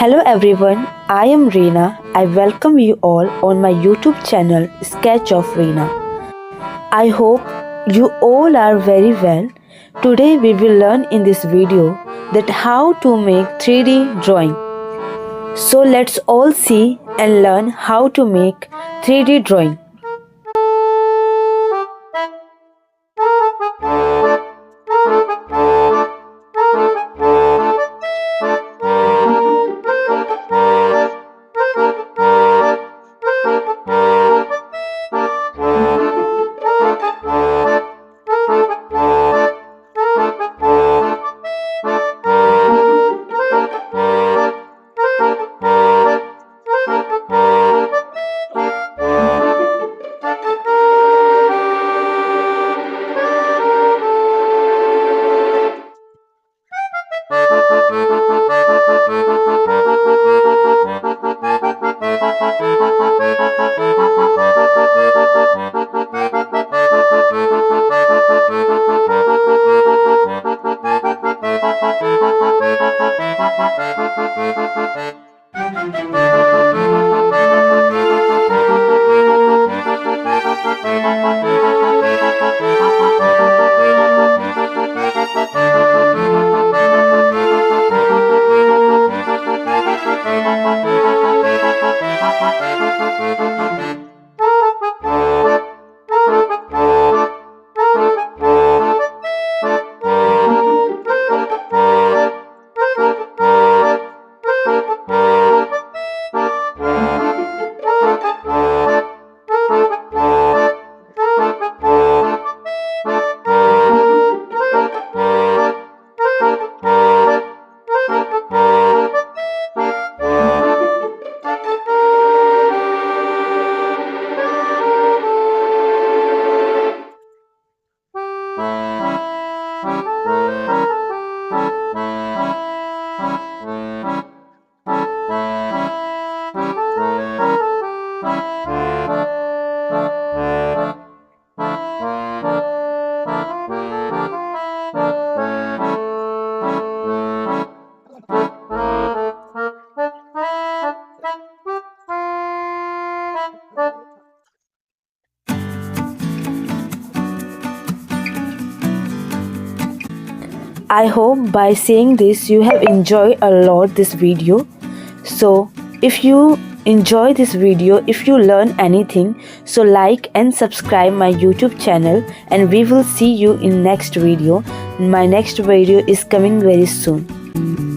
Hello everyone, I am Reena. I welcome you all on my YouTube channel Sketch of Reena. I hope you all are very well. Today we will learn in this video that how to make 3D drawing. So let's all see and learn how to make 3D drawing. I hope by seeing this you have enjoyed a lot this video. So if you enjoy this video, if you learn anything, so like and subscribe my YouTube channel, and we will see you in next video. My next video is coming very soon.